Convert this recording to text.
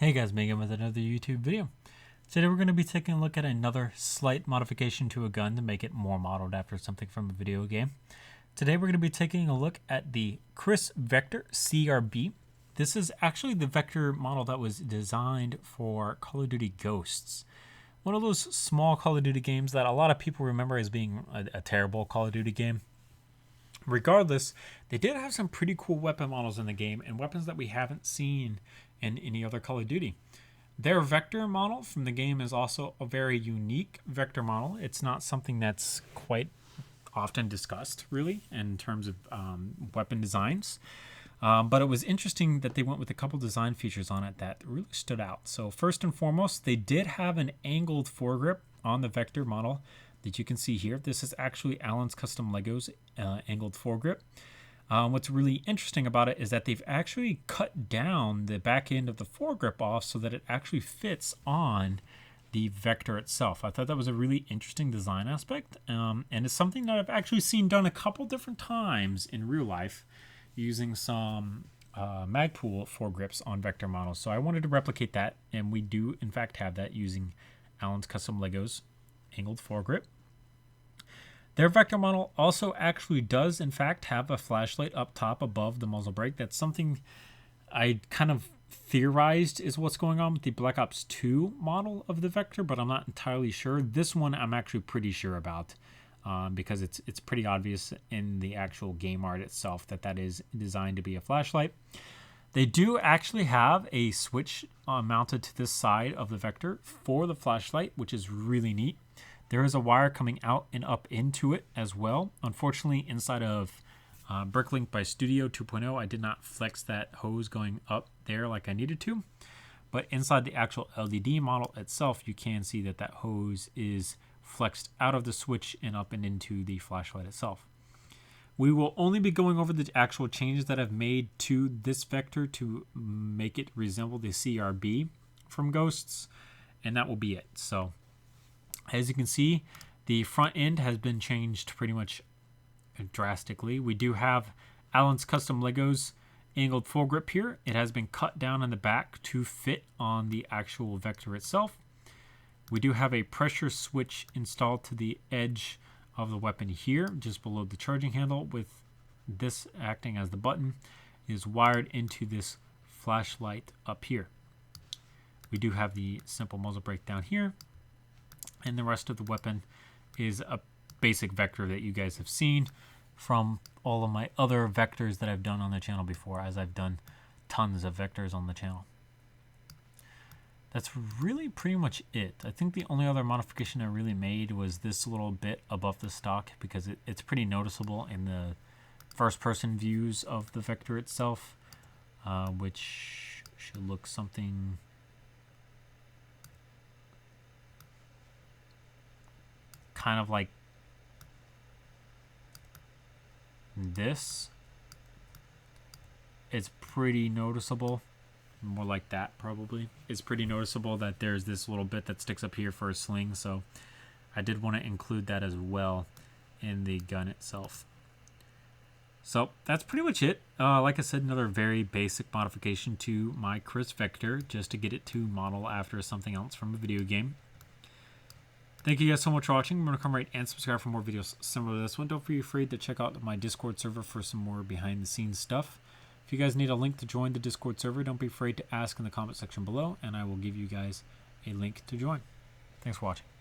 Hey guys, Megan with another YouTube video. Today we're going to be taking a look at another slight modification to a gun to make it more modeled after something from a video game. Today we're going to be taking a look at the Kriss Vector CRB. This is actually the Vector model that was designed for Call of Duty Ghosts. One of those small Call of Duty games that a lot of people remember as being a terrible Call of Duty game. Regardless, they did have some pretty cool weapon models in the game and weapons that we haven't seen in any other Call of Duty. Their Vector model from the game is also a very unique Vector model. It's not something that's quite often discussed, really, in terms of weapon designs. But it was interesting that they went with a couple design features on it that really stood out. So first and foremost, they did have an angled foregrip on the Vector model that you can see here. This is actually Allen's Custom Legos angled foregrip. What's really interesting about it is that they've actually cut down the back end of the foregrip off so that it actually fits on the Vector itself. I thought that was a really interesting design aspect, and it's something that I've actually seen done a couple different times in real life using some Magpul foregrips on Vector models. So I wanted to replicate that, and we do in fact have that using Allen's Custom Legos angled foregrip. Their Vector model also actually does in fact have a flashlight up top above the muzzle brake. That's something I kind of theorized is what's going on with the Black Ops 2 model of the Vector, but I'm not entirely sure. This one I'm actually pretty sure about because it's pretty obvious in the actual game art itself that is designed to be a flashlight. They do actually have a switch mounted to this side of the Vector for the flashlight, which is really neat. There is a wire coming out and up into it as well. Unfortunately, inside of Bricklink by Studio 2.0, I did not flex that hose going up there like I needed to. But inside the actual LED model itself, you can see that hose is flexed out of the switch and up and into the flashlight itself. We will only be going over the actual changes that I've made to this Vector to make it resemble the CRB from Ghosts, and that will be it. So as you can see, the front end has been changed pretty much drastically. We do have Allen's Custom Legos angled foregrip here. It has been cut down in the back to fit on the actual Vector itself. We do have a pressure switch installed to the edge of the weapon here, just below the charging handle, with this acting as the button, is wired into this flashlight up here. We do have the simple muzzle brake down here, and the rest of the weapon is a basic Vector that you guys have seen from all of my other Vectors that I've done on the channel before, as I've done tons of Vectors on the channel. That's really pretty much it. I think the only other modification I really made was this little bit above the stock, because it's pretty noticeable in the first-person views of the Vector itself, which should look something kind of like this. It's pretty noticeable. More like that, probably. It's pretty noticeable that there's this little bit that sticks up here for a sling, so I did want to include that as well in the gun itself. So that's pretty much it. Like I said, another very basic modification to my Kriss Vector, just to get it to model after something else from a video game. Thank you guys so much for watching. Remember to come right and subscribe for more videos similar to this one. Don't be afraid to check out my Discord server for some more behind-the-scenes stuff. If you guys need a link to join the Discord server, don't be afraid to ask in the comment section below, and I will give you guys a link to join. Thanks for watching.